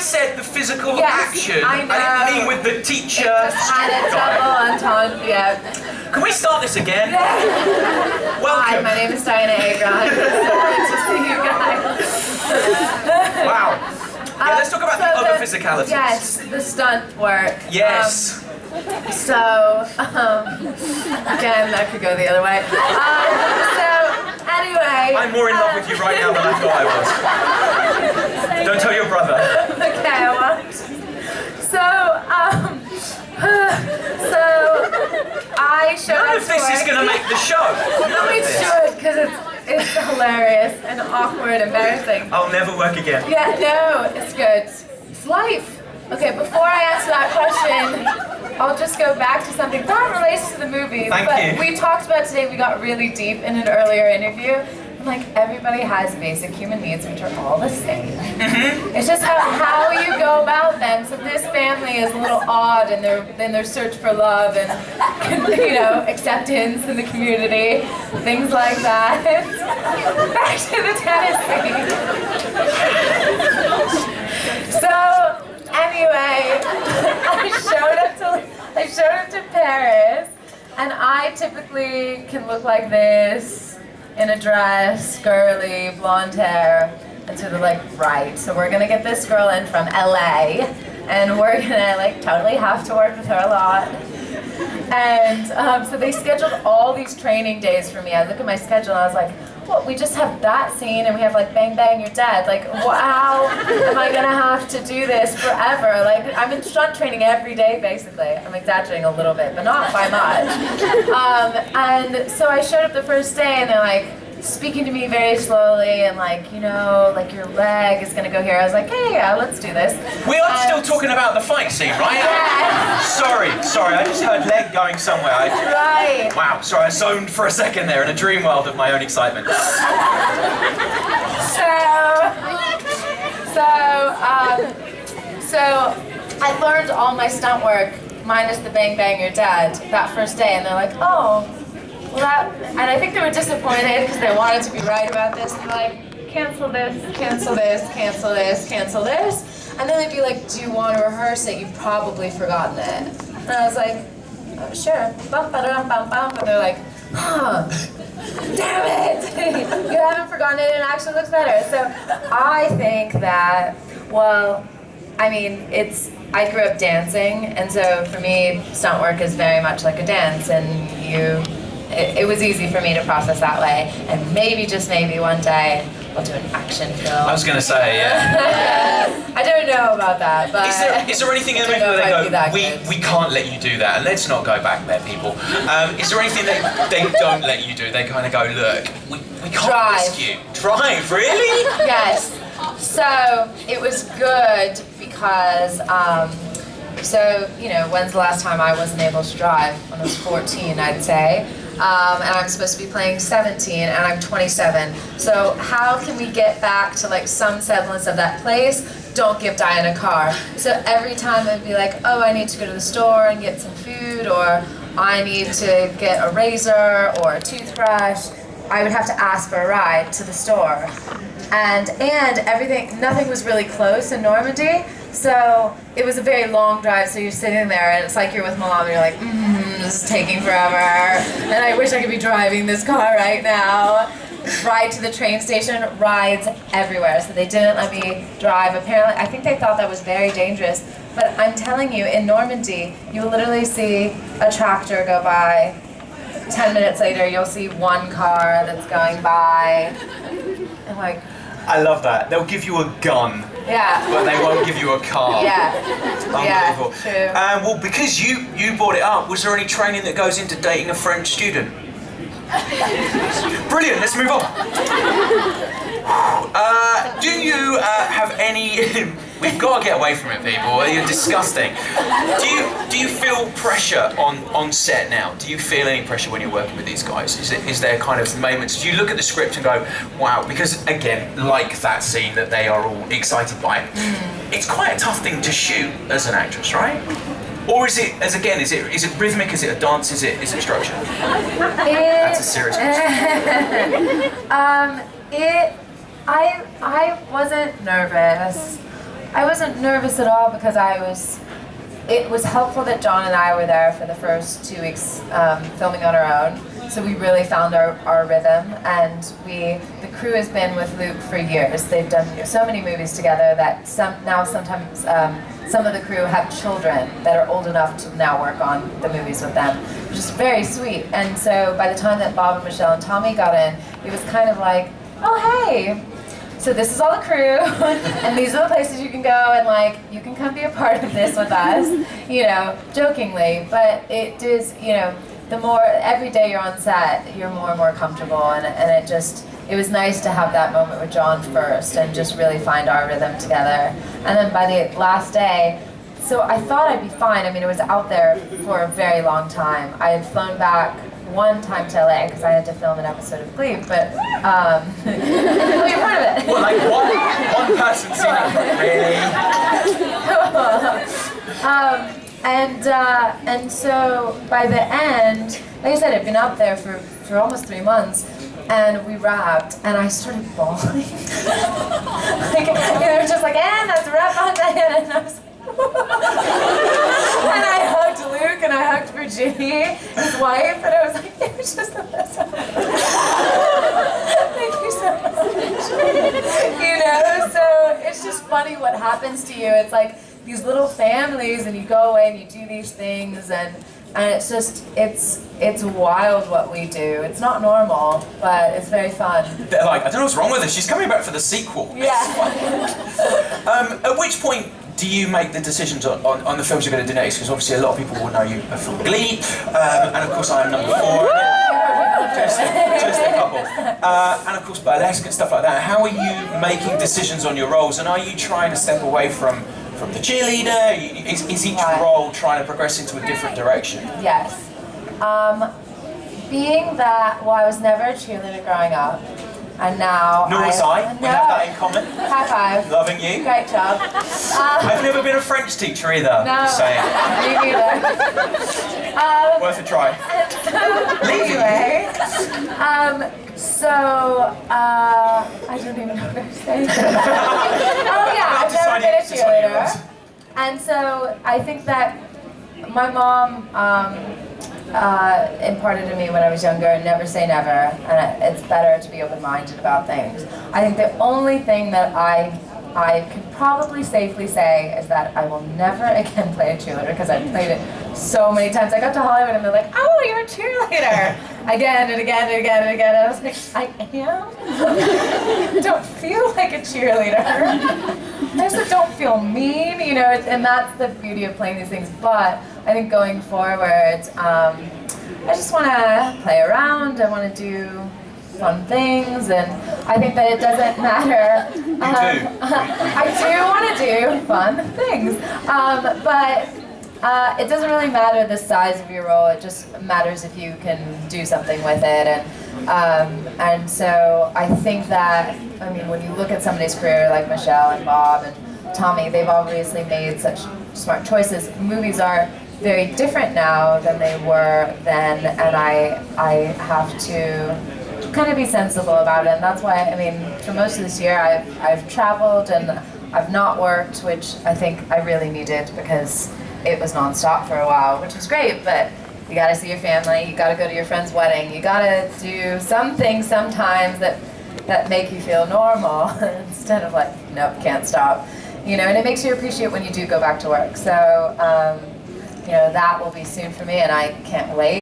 said the physical action. I know. I didn't mean with the teacher. It just had a double entendre, yeah. Can we start this again? Welcome. Hi, my name is Dianna Agron. So good to see you guys. Wow. Yeah, let's talk about the other physicalities. Yes, the stunt work. Yes. Again, that could go the other way. Anyway. I'm more in love with you right now than I thought I was. Don't tell your brother. Okay, I won't. I showed None up of this is going to make the show. No, it should, because it's hilarious and awkward, embarrassing. I'll never work again. Yeah, no, it's good. It's life. Okay, before I answer that question, I'll just go back to something that relates to the movie. Thank you. We talked about today, we got really deep in an earlier interview. Like, everybody has basic human needs, which are all the same. It's just how you go about them. So this family is a little odd in their search for love and, you know, acceptance in the community, things like that. Back to the Tennessee. So anyway, I showed up to Paris, and I typically can look like this. In a dress, girly, blonde hair, and sort of like, right, so we're gonna get this girl in from LA, and we're gonna like totally have to work with her a lot. And so they scheduled all these training days for me. I look at my schedule and I was like, well, we just have that scene and we have like Bang Bang You're Dead. Like, how am I gonna have to do this forever? Like, I'm in stunt training every day, basically. I'm exaggerating a little bit, but not by much. And so I showed up the first day and they're like, speaking to me very slowly and like, you know, like your leg is gonna go here. I was like, hey, yeah, let's do this. We are still talking about the fight scene, right? Yeah. Sorry, I just heard leg going somewhere. Right. Wow, sorry, I zoned for a second there in a dream world of my own excitement. So I learned all my stunt work, minus the Bang Bang You're Dead, that first day, and they're like, oh, well and I think they were disappointed because they wanted to be right about this. They're like, cancel this, cancel this, cancel this, cancel this. And then they'd be like, do you want to rehearse it? You've probably forgotten it. And I was like, oh, sure. Bum, ba-dum, bum, bum. And they're like, huh, damn it. You haven't forgotten it and it actually looks better. So I think that, well, I mean, I grew up dancing, and so for me, stunt work is very much like a dance, and it was easy for me to process that way, and maybe, just maybe, one day, I'll do an action film. I was going to say, yeah. I don't know about that, but... Is there anything in the movie where they go, we can't let you do that, and let's not go back there, people. Is there anything that they don't let you do? They kind of go, look, we can't risk you. Drive, really? Yes. So, it was good because, so, you know, when's the last time I wasn't able to drive? When I was 14, I'd say. And I'm supposed to be playing 17, and I'm 27. So how can we get back to like some semblance of that place? Don't give Dianna a car. So every time I'd be like, oh, I need to go to the store and get some food, or I need to get a razor or a toothbrush, I would have to ask for a ride to the store. And everything, nothing was really close in Normandy, so it was a very long drive, so you're sitting there and it's like you're with Mom and you're like, this is taking forever, and I wish I could be driving this car right now. Ride to the train station, rides everywhere, so they didn't let me drive. Apparently, I think they thought that was very dangerous, but I'm telling you, in Normandy, you'll literally see a tractor go by. 10 minutes later, you'll see one car that's going by. I'm like, I love that. They'll give you a gun. yeah. But they won't give you a car. Yeah. Unbelievable. Yeah, true. Well, because you brought it up, was there any training that goes into dating a French student? Brilliant, let's move on. Do you have any... We've got to get away from it, people. You're disgusting. Do you feel pressure on set now? Do you feel any pressure when you're working with these guys? Is there kind of moments, do you look at the script and go, wow, because again, like that scene that they are all excited by, it's quite a tough thing to shoot as an actress, right? Or is it, is it rhythmic? Is it a dance? Is it structured? That's a serious question. I wasn't nervous. I wasn't nervous at all because it was helpful that John and I were there for the first 2 weeks filming on our own. So we really found our rhythm, and the crew has been with Luke for years. They've done so many movies together that sometimes some of the crew have children that are old enough to now work on the movies with them, which is very sweet. And so by the time that Bob and Michelle and Tommy got in, it was kind of like, oh hey, so this is all the crew, and these are the places you can go, and like, you can come be a part of this with us, you know, jokingly. But it is, you know, the more, every day you're on set, you're more and more comfortable, and it was nice to have that moment with John first, and just really find our rhythm together. And then by the last day, so I thought I'd be fine. I mean, it was out there for a very long time. I had flown back one time to LA because I had to film an episode of Glee, but you'll be a part of it. Well, like one person seen it, really? And so by the end, like I said, I'd been out there for almost 3 months, and we wrapped, and I started bawling. Like, they were just like, and that's a wrap on Dianna, and I was like, and I hugged Luke, and I hugged Virginie, his wife, and I was like, it was just the best time. Thank you so much. You know, so it's just funny what happens to you. It's like these little families, and you go away and you do these things, and it's just, it's wild what we do. It's not normal, but it's very fun. They're like, I don't know what's wrong with her, she's coming back for the sequel. Yeah. At which point do you make the decisions on the films you're going to do next? Because obviously a lot of people will know you from Glee, and of course I am number 4. Just a couple. And of course burlesque and stuff like that. How are you making decisions on your roles, and are you trying to step away from the cheerleader? Is each role trying to progress into a different direction? Yes. Being that, well, I was never a cheerleader growing up, and now Nor was I. We have that in common. High five. Loving you. Great job. I've never been a French teacher either. No. Just saying. Me neither. Worth a try. Anyway, I don't even know what I was saying. Oh yeah, I've never been a cheerleader. And so I think that my mom imparted to me when I was younger, never say never, and it's better to be open-minded about things. I think the only thing that I can probably safely say is that I will never again play a cheerleader, because I've played it so many times. I got to Hollywood and they're like, oh, you're a cheerleader! Again and again and again and again. And I was like, I am? I don't feel like a cheerleader. I just don't feel mean, you know, and that's the beauty of playing these things. But I think going forward, I just want to play around. I want to do fun things, and I think that it doesn't matter. I do want to do fun things, but it doesn't really matter the size of your role. It just matters if you can do something with it, and so I think that, I mean, when you look at somebody's career like Michelle and Bob and Tommy, they've obviously made such smart choices. Movies are very different now than they were then, and I have to kind of be sensible about it, and that's why, I mean, for most of this year I've traveled and I've not worked, which I think I really needed, because it was nonstop for a while, which was great, but you gotta see your family, you gotta go to your friend's wedding, you gotta do some things sometimes that make you feel normal, instead of like, nope, can't stop, you know, and it makes you appreciate when you do go back to work. So, you know, that will be soon for me, and I can't wait.